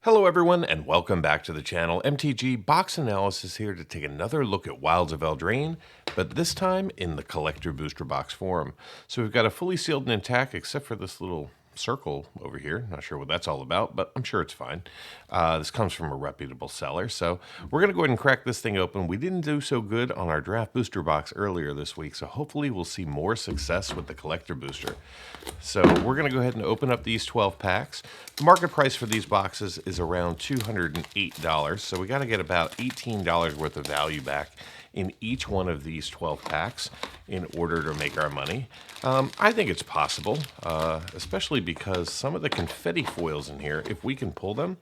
Hello everyone and welcome back to the channel. MTG Box Analysis here to take another look at Wilds of Eldraine, but this time in the Collector Booster Box form. So we've got a fully sealed and intact except for this little circle over here. Not sure what that's all about, but I'm sure it's fine. This comes from a reputable seller, so we're going to go ahead and crack this thing open. We didn't do so good on our draft booster box earlier this week, so hopefully we'll see more success with the collector booster. So we're going to go ahead and open up these 12 packs. The market price for these boxes is around $208, so we got to get about $18 worth of value back in each one of these 12 packs in order to make our money. I think it's possible, especially because some of the confetti foils in here, if we can pull them,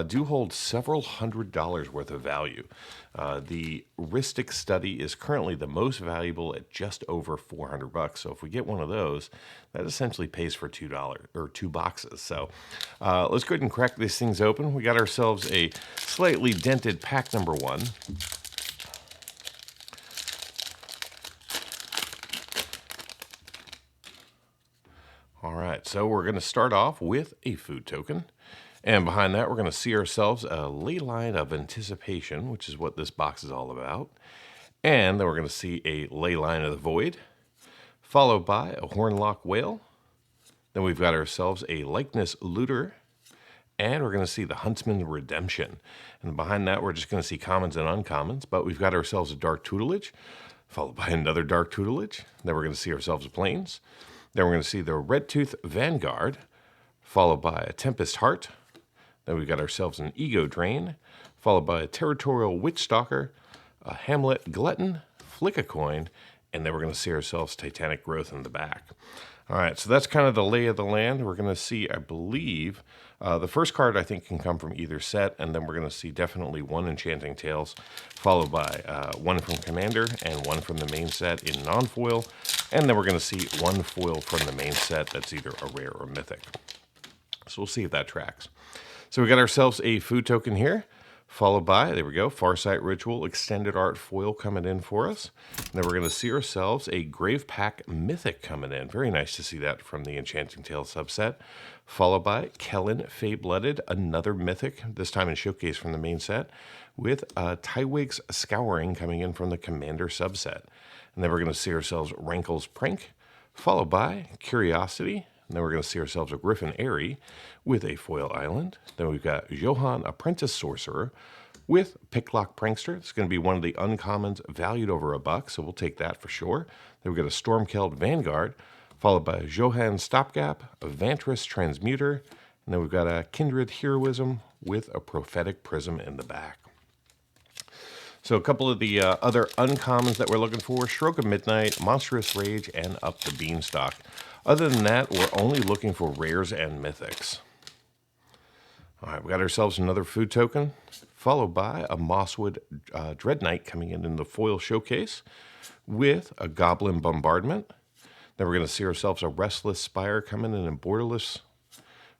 do hold several $100s worth of value. The Rhystic Study is currently the most valuable at just over $400. So if we get one of those, that essentially pays for $2 or 2 boxes. So let's go ahead and crack these things open. We got ourselves a slightly dented pack number 1. All right, so we're going to start off with a food token. And behind that, we're going to see ourselves a Leyline of Anticipation, which is what this box is all about. And then we're going to see a Leyline of the Void, followed by a Hornlock Whale. Then we've got ourselves a Likeness Looter, and we're going to see the Huntsman Redemption. And behind that, we're just going to see commons and uncommons, but we've got ourselves a Dark Tutelage, followed by another Dark Tutelage. Then we're going to see ourselves a Plains. Then we're going to see the Redtooth Vanguard, followed by a Tempest Heart. Then we've got ourselves an Ego Drain, followed by a Territorial Witchstalker, a Hamlet Glutton, Flick a Coin, and then we're going to see ourselves Titanic Growth in the back. All right, so that's kind of the lay of the land. We're going to see, I believe, the first card I think can come from either set, and then we're going to see definitely one Enchanting Tales, followed by one from Commander and one from the main set in non-foil, and then we're going to see one foil from the main set that's either a rare or mythic. So we'll see if that tracks. So we got ourselves a food token here, followed by, there we go, Farsight Ritual Extended Art Foil coming in for us. And then we're going to see ourselves a Grave Pack Mythic coming in. Very nice to see that from the Enchanting Tales subset. Followed by Kellen Fae-Blooded, another Mythic, this time in Showcase from the main set, with Tywig's Scouring coming in from the Commander subset. And then we're going to see ourselves Rankle's Prank, followed by Curiosity. And then we're going to see ourselves a Griffin Airy with a Foil Island. Then we've got Johan Apprentice Sorcerer with Picklock Prankster. It's going to be one of the uncommons valued over $1, so we'll take that for sure. Then we've got a Stormkeld Vanguard, followed by Johan Stopgap, a Vantress Transmuter, and then we've got a Kindred Heroism with a Prophetic Prism in the back. So a couple of the other uncommons that we're looking for, Stroke of Midnight, Monstrous Rage, and Up the Beanstalk. Other than that, we're only looking for rares and mythics. All right, we got ourselves another food token, followed by a Mosswood Dread Knight coming in the foil showcase with a Goblin Bombardment. Then we're going to see ourselves a Restless Spire coming in Borderless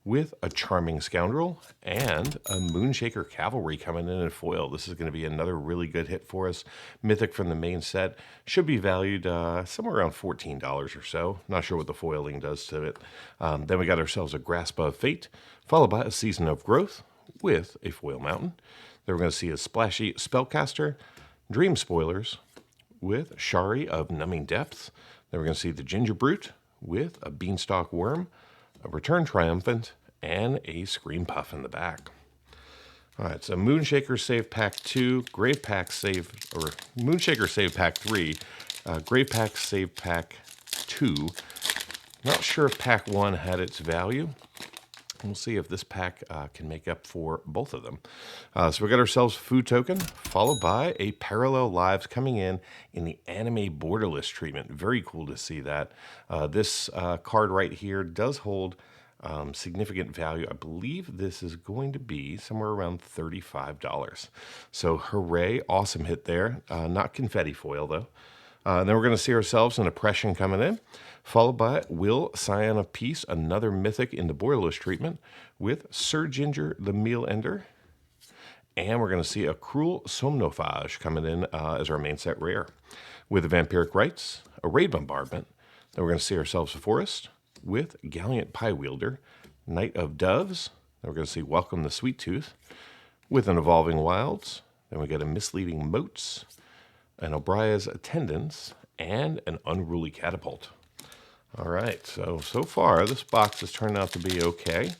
with a Charming Scoundrel and a Moonshaker Cavalry coming in foil. This is going to be another really good hit for us. Mythic from the main set. Should be valued somewhere around $14 or so. Not sure what the foiling does to it. Then we got ourselves a Grasp of Fate, followed by a Season of Growth with a Foil Mountain. Then we're going to see a Splashy Spellcaster, Dream Spoilers with Shari of Numbing Depths. Then we're going to see the Ginger Brute with a Beanstalk Worm, a Return Triumphant, and a Scream Puff in the back. All right, so Moonshaker Save Pack 2, Grave Pack Save, or Moonshaker Save Pack 3, Grave Pack Save Pack 2. Not sure if Pack 1 had its value. We'll see if this pack can make up for both of them. So we got ourselves a food token, followed by a Parallel Lives coming in the Anime Borderless treatment. Very cool to see that. This card right here does hold significant value. I believe this is going to be somewhere around $35. So hooray, awesome hit there. Not confetti foil though. Then we're going to see ourselves an Oppression coming in, followed by Will Scion of Peace, another mythic in the Borderless treatment, with Sir Ginger the Meal Ender. And we're going to see a Cruel Somnophage coming in as our main set rare, with the Vampiric Rites, a Raid Bombardment. Then we're going to see ourselves a Forest with Gallant Pie Wielder, Knight of Doves, Then we're going to see Welcome the Sweet Tooth with an Evolving Wilds. Then we get a Misleading Moats, an Obria's Attendance, and an Unruly Catapult. All right, so far this box has turned out to be okay.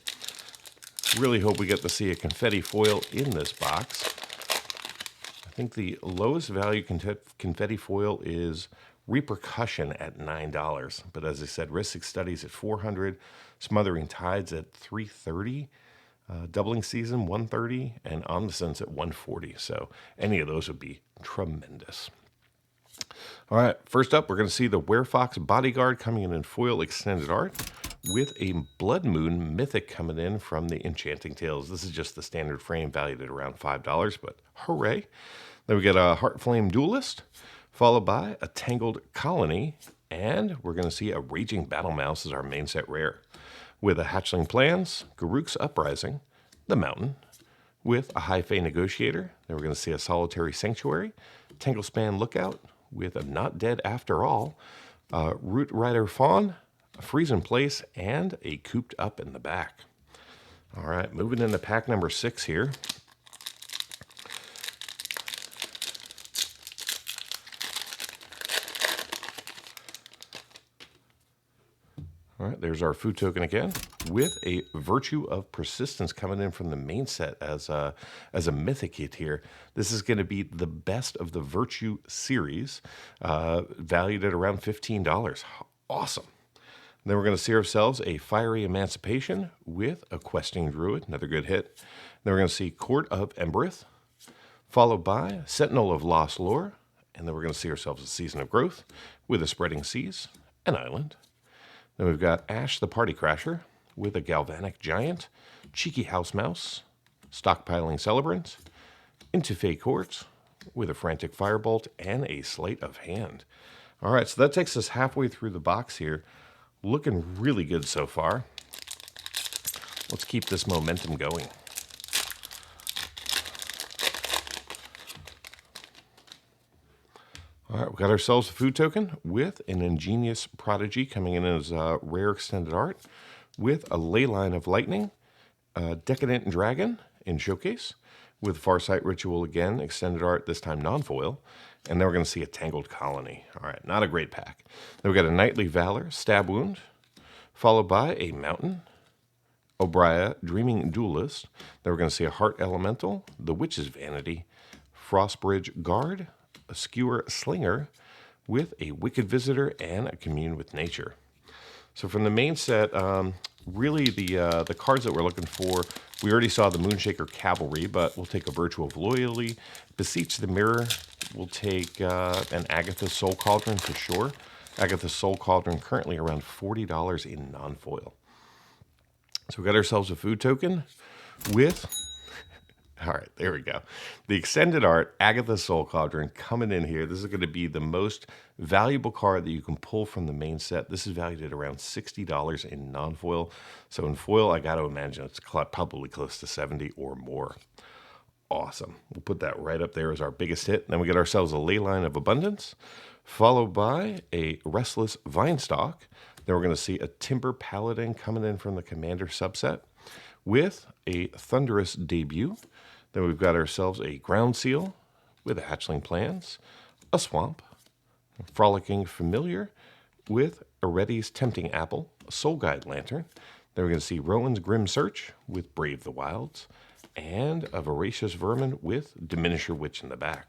Really hope we get to see a confetti foil in this box. I think the lowest value confetti foil is Repercussion at $9, but as I said, Ristic Studies at $400, Smothering Tides at $330, Doubling Season $130, and Omniscience at $140. So any of those would be tremendous. All right, first up, we're going to see the Werefox Bodyguard coming in foil extended art with a Blood Moon Mythic coming in from the Enchanting Tales. This is just the standard frame valued at around $5, but hooray. Then we get a Heartflame Duelist, followed by a Tangled Colony, and we're going to see a Raging Battle Mouse as our main set rare, with a Hatchling Plans, Garruk's Uprising, the Mountain, with a High Fae Negotiator. Then we're going to see a Solitary Sanctuary, Tanglespan Lookout, with a Not Dead After All, Root Rider Fawn, a Freeze in Place, and a Cooped Up in the back. All right, moving into pack number 6 here. All right, there's our food token again, with a Virtue of Persistence coming in from the main set as a mythic hit here. This is going to be the best of the Virtue series, valued at around $15. Awesome. Then we're going to see ourselves a Fiery Emancipation with a Questing Druid, another good hit. Then we're going to see Court of Embereth, followed by Sentinel of Lost Lore, and then we're going to see ourselves a Season of Growth with a Spreading Seas, an Island. Then we've got Ash the Party Crasher with a Galvanic Giant, Cheeky House Mouse, Stockpiling Celebrant, Into Fae Court with a Frantic Firebolt, and a Sleight of Hand. All right, so that takes us halfway through the box here. Looking really good so far. Let's keep this momentum going. All right, we got ourselves a food token with an Ingenious Prodigy coming in as rare extended art, with a Leyline of Lightning, a Decadent Dragon in Showcase, with Farsight Ritual again, extended art, this time non-foil, and then we're going to see a Tangled Colony. All right, not a great pack. Then we got a Knightly Valor, Stab Wound, followed by a Mountain, Obria, Dreaming Duelist. Then we're going to see a Heart Elemental, the Witch's Vanity, Frostbridge Guard, a Skewer Slinger, with a Wicked Visitor and a Commune with Nature. So from the main set, really the cards that we're looking for, we already saw the Moonshaker Cavalry, but we'll take a Virtue of Loyalty, Beseech the Mirror, we'll take an Agatha's Soul Cauldron for sure. Agatha's Soul Cauldron currently around $40 in non-foil. So we got ourselves a food token with... All right, there we go. The extended art, Agatha's Soul Cauldron, coming in here. This is going to be the most valuable card that you can pull from the main set. This is valued at around $60 in non-foil. So in foil, I got to imagine it's probably close to $70 or more. Awesome. We'll put that right up there as our biggest hit. Then we get ourselves a Leyline of Abundance, followed by a Restless Vinestalk. Then we're going to see a Timber Paladin coming in from the Commander subset with a Thunderous Debut. Then we've got ourselves a Ground Seal with a Hatchling Plans, a Swamp, a Frolicking Familiar with Eretti's Tempting Apple, a Soul Guide Lantern. Then we're going to see Rowan's Grim Search with Brave the Wilds, and a Voracious Vermin with Diminisher Witch in the back.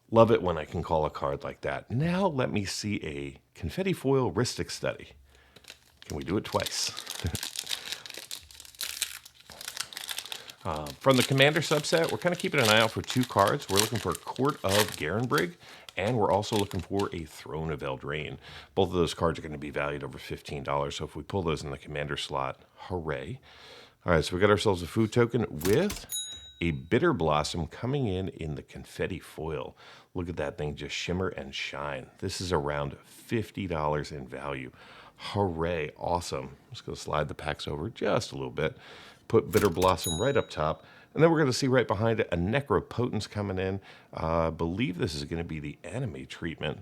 Love it when I can call a card like that. Now let me see a Confetti Foil Ristic Study. Can we do it twice? From the Commander subset, we're kind of keeping an eye out for 2 cards. We're looking for Court of Garenbrig, and we're also looking for a Throne of Eldraine. Both of those cards are going to be valued over $15, so if we pull those in the Commander slot, hooray. All right, so we got ourselves a food token with a Bitter Blossom coming in the Confetti Foil. Look at that thing just shimmer and shine. This is around $50 in value. Hooray, awesome. I'm just going to slide the packs over just a little bit. Put Bitter Blossom right up top. And then we're going to see right behind it a Necropotence coming in. I believe this is going to be the anime treatment.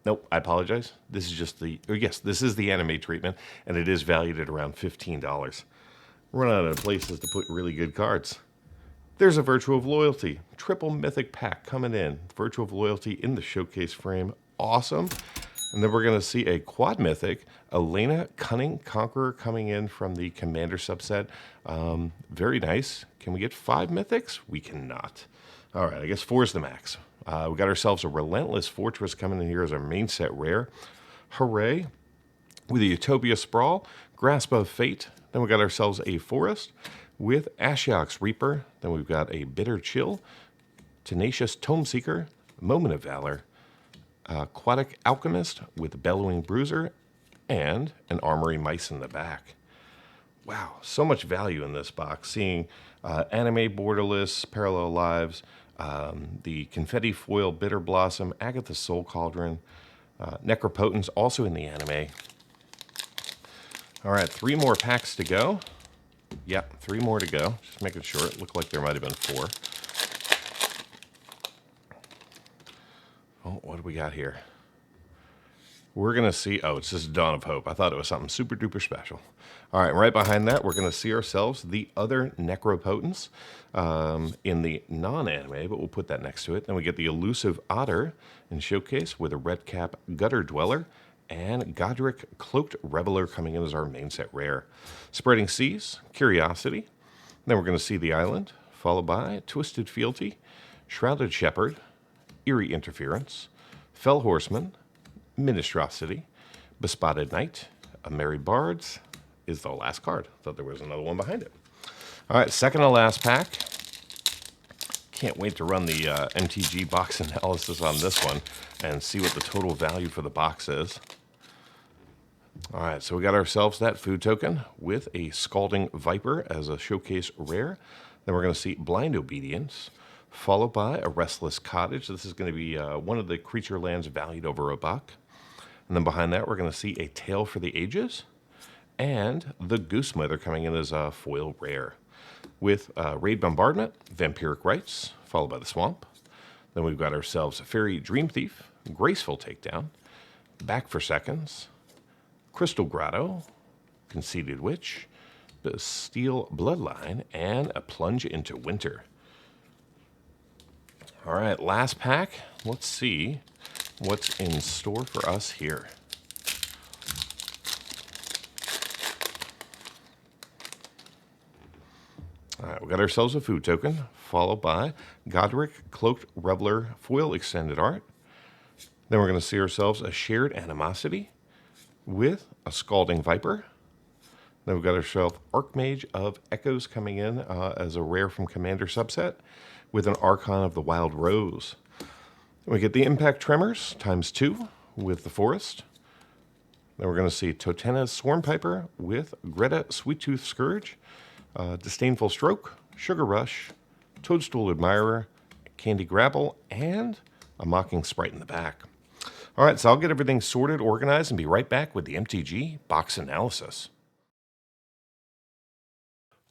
Nope, I apologize. This is just the... yes, this is the anime treatment, and it is valued at around $15. Run out of places to put really good cards. There's a Virtue of Loyalty, triple mythic pack coming in. Virtue of Loyalty in the showcase frame, awesome. And then we're going to see a quad mythic, Elena Cunning Conqueror coming in from the Commander subset. Very nice. Can we get 5 mythics? We cannot. All right, I guess 4 is the max. We got ourselves a Relentless Fortress coming in here as our main set rare. Hooray. With a Utopia Sprawl, Grasp of Fate. Then we got ourselves a Forest with Ashiok's Reaper. Then we've got a Bitter Chill, Tenacious Tomeseeker, Moment of Valor, Aquatic Alchemist with Bellowing Bruiser, and an Armory Mice in the back. Wow, so much value in this box. Seeing Anime Borderless, Parallel Lives, the Confetti Foil Bitter Blossom, Agatha's Soul Cauldron, Necropotence also in the anime. All right, 3 more packs to go. Yep, 3 more to go. Just making sure. It looked like there might have been 4. Oh, what do we got here? We're going to see... Oh, it's just Dawn of Hope. I thought it was something super duper special. All right, right behind that, we're going to see ourselves the other Necropotence in the non-anime, but we'll put that next to it. Then we get the Elusive Otter in Showcase with a Red Cap Gutter Dweller, and Godric Cloaked Reveler coming in as our main set rare. Spreading Seas, Curiosity. Then we're going to see the Island, followed by Twisted Fealty, Shrouded Shepherd, Eerie Interference, Fell Horseman, Ministrosity, Bespotted Knight, A Merry Bards is the last card. Thought there was another one behind it. All right, second to last pack. Can't wait to run the MTG box analysis on this one and see what the total value for the box is. All right, so we got ourselves that food token with a Scalding Viper as a showcase rare. Then we're going to see Blind Obedience, followed by a Restless Cottage. This is going to be one of the creature lands valued over $1. And then behind that, we're going to see a Tale for the Ages and the Goose Mother coming in as a foil rare with Raid Bombardment, Vampiric Rites, followed by the Swamp. Then we've got ourselves a Fairy Dream Thief, Graceful Takedown, Back for Seconds, Crystal Grotto, Conceited Witch, the Steel Bloodline, and a Plunge into Winter. All right, last pack. Let's see what's in store for us here. All right, we got ourselves a food token, followed by Godric Cloaked Reveler Foil Extended Art. Then we're going to see ourselves a Shared Animosity with a Scalding Viper. Then we've got ourselves Archmage of Echoes coming in as a rare from Commander subset with an Archon of the Wild Rose. We get the Impact Tremors ×2 with the Forest. Then we're going to see Totena's Swarm Piper with Greta Sweettooth Scourge, Disdainful Stroke, Sugar Rush, Toadstool Admirer, Candy Grapple, and a Mocking Sprite in the back. All right, so I'll get everything sorted, organized, and be right back with the MTG box analysis.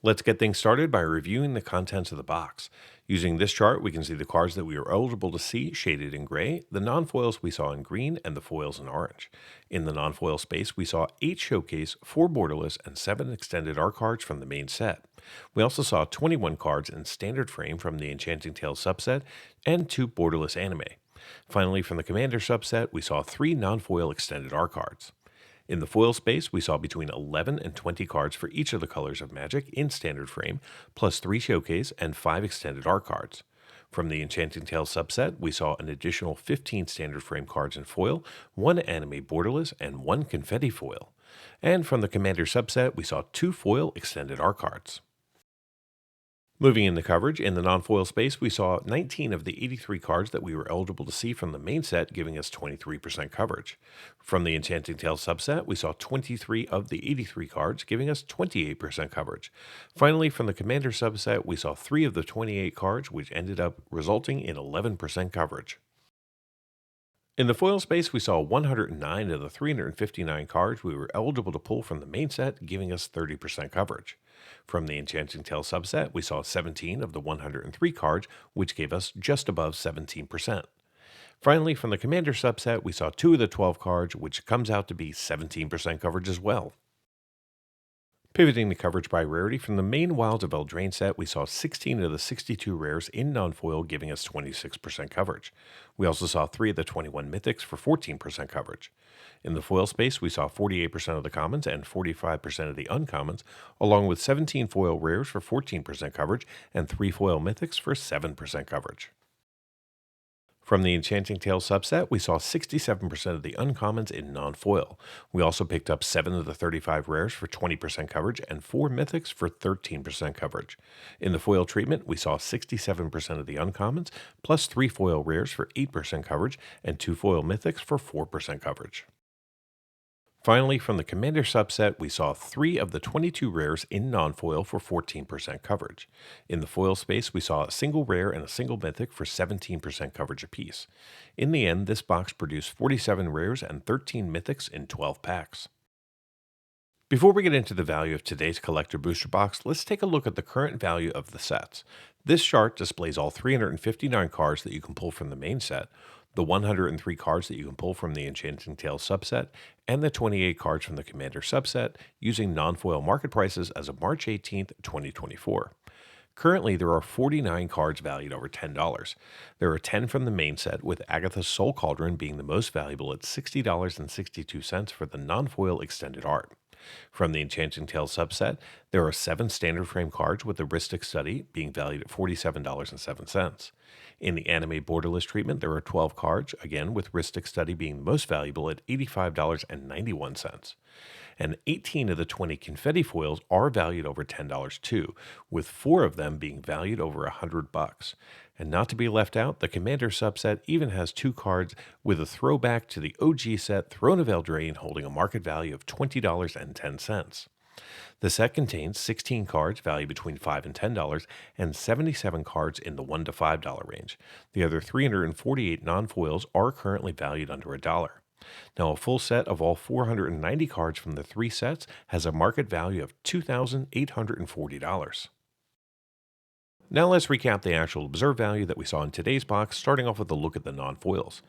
Let's get things started by reviewing the contents of the box. Using this chart, we can see the cards that we are eligible to see shaded in gray, the non-foils we saw in green, and the foils in orange. In the non-foil space, we saw 8 showcase, 4 borderless, and 7 extended art cards from the main set. We also saw 21 cards in standard frame from the Enchanting Tales subset and 2 borderless anime. Finally, from the Commander subset, we saw 3 non-foil extended art cards. In the foil space, we saw between 11 and 20 cards for each of the colors of Magic in standard frame, plus 3 showcase and 5 extended art cards. From the Enchanting Tales subset, we saw an additional 15 standard frame cards in foil, 1 anime borderless, and 1 confetti foil. And from the Commander subset, we saw 2 foil extended art cards. Moving into coverage, in the non-foil space, we saw 19 of the 83 cards that we were eligible to see from the main set, giving us 23% coverage. From the Enchanting Tales subset, we saw 23 of the 83 cards, giving us 28% coverage. Finally, from the Commander subset, we saw 3 of the 28 cards, which ended up resulting in 11% coverage. In the foil space, we saw 109 of the 359 cards we were eligible to pull from the main set, giving us 30% coverage. From the Enchanting Tales subset, we saw 17 of the 103 cards, which gave us just above 17%. Finally, from the Commander subset, we saw 2 of the 12 cards, which comes out to be 17% coverage as well. Pivoting to coverage by rarity, from the main Wilds of Eldraine set, we saw 16 of the 62 rares in non-foil, giving us 26% coverage. We also saw 3 of the 21 mythics for 14% coverage. In the foil space, we saw 48% of the commons and 45% of the uncommons, along with 17 foil rares for 14% coverage and 3 foil mythics for 7% coverage. From the Enchanting Tales subset, we saw 67% of the uncommons in non-foil. We also picked up 7 of the 35 rares for 20% coverage and 4 mythics for 13% coverage. In the foil treatment, we saw 67% of the uncommons, plus 3 foil rares for 8% coverage and 2 foil mythics for 4% coverage. Finally, from the Commander subset, we saw 3 of the 22 rares in non-foil for 14% coverage. In the foil space, we saw a single rare and a single mythic for 17% coverage apiece. In the end, this box produced 47 rares and 13 mythics in 12 packs. Before we get into the value of today's collector booster box, let's take a look at the current value of the sets. This chart displays all 359 cards that you can pull from the main set, the 103 cards that you can pull from the Enchanting Tales subset, and the 28 cards from the Commander subset using non-foil market prices as of March 18th, 2024. Currently, there are 49 cards valued over $10. There are 10 from the main set, with Agatha's Soul Cauldron being the most valuable at $60.62 for the non-foil extended art. From the Enchanting Tales subset, there are 7 standard frame cards with the Rhystic Study being valued at $47.07. In the anime borderless treatment, there are 12 cards, again with Rhystic Study being the most valuable at $85.91. And 18 of the 20 confetti foils are valued over $10 too, with 4 of them being valued over $100. And not to be left out, the Commander subset even has 2 cards with a throwback to the OG set Throne of Eldraine holding a market value of $20.10. The set contains 16 cards valued between $5 and $10 and 77 cards in the $1 to $5 range. The other 348 non-foils are currently valued under $1. Now, a full set of all 490 cards from the 3 sets has a market value of $2,840. Now let's recap the actual observed value that we saw in today's box, starting off with a look at the non-foils.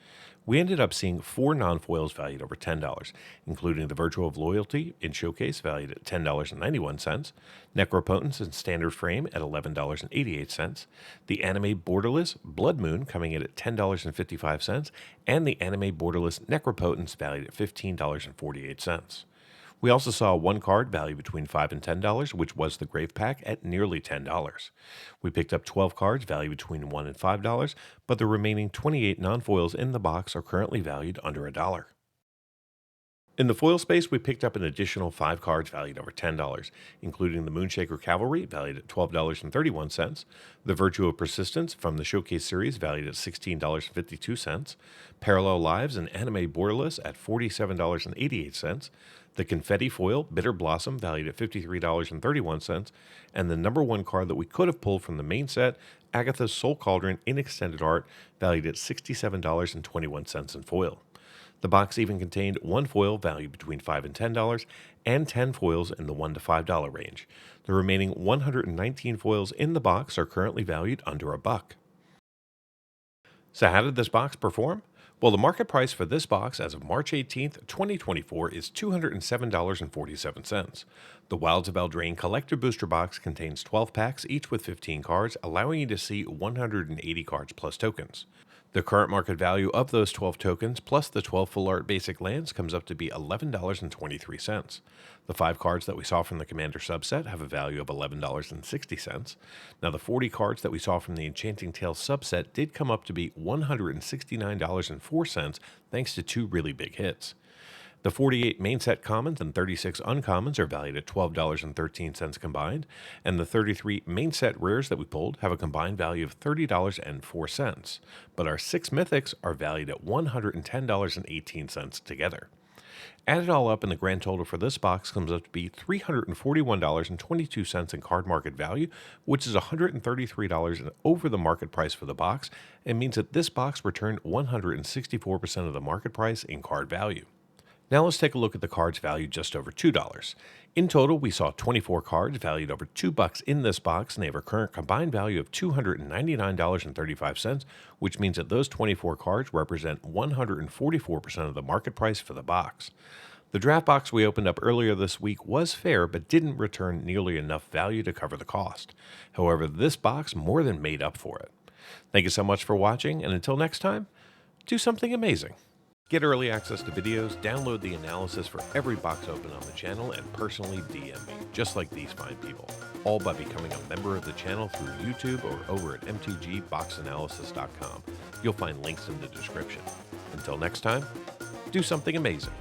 We ended up seeing 4 non-foils valued over $10, including the Virtue of Loyalty in Showcase valued at $10.91, Necropotence in Standard Frame at $11.88, the Anime Borderless Blood Moon coming in at $10.55, and the Anime Borderless Necropotence valued at $15.48. We also saw 1 card valued between $5 and $10, which was the Grave Pack at nearly $10. We picked up 12 cards valued between $1 and $5, but the remaining 28 non-foils in the box are currently valued under $1. In the foil space, we picked up an additional 5 cards valued over $10, including the Moonshaker Cavalry, valued at $12.31, the Virtue of Persistence from the Showcase series, valued at $16.52, Parallel Lives and Anime Borderless at $47.88, the Confetti Foil, Bitter Blossom, valued at $53.31, and the number 1 card that we could have pulled from the main set, Agatha's Soul Cauldron in Extended Art, valued at $67.21 in foil. The box even contained 1 foil valued between $5 and $10, and 10 foils in the $1 to $5 range. The remaining 119 foils in the box are currently valued under $1. So how did this box perform? Well, the market price for this box as of March 18th, 2024 is $207.47. The Wilds of Eldraine Collector Booster Box contains 12 packs, each with 15 cards, allowing you to see 180 cards plus tokens. The current market value of those 12 tokens plus the 12 full art basic lands comes up to be $11.23. The 5 cards that we saw from the Commander subset have a value of $11.60. Now, the 40 cards that we saw from the Enchanting Tales subset did come up to be $169.04 thanks to 2 really big hits. The 48 main set commons and 36 uncommons are valued at $12.13 combined, and the 33 main set rares that we pulled have a combined value of $30.04, but our 6 mythics are valued at $110.18 together. Add it all up, and the grand total for this box comes up to be $341.22 in card market value, which is $133 over the market price for the box, and means that this box returned 164% of the market price in card value. Now let's take a look at the cards valued just over $2. In total, we saw 24 cards valued over $2 in this box, and they have a current combined value of $299.35, which means that those 24 cards represent 144% of the market price for the box. The draft box we opened up earlier this week was fair, but didn't return nearly enough value to cover the cost. However, this box more than made up for it. Thank you so much for watching, and until next time, do something amazing. Get early access to videos, download the analysis for every box open on the channel, and personally DM me, just like these fine people. All by becoming a member of the channel through YouTube or over at mtgboxanalysis.com. You'll find links in the description. Until next time, do something amazing.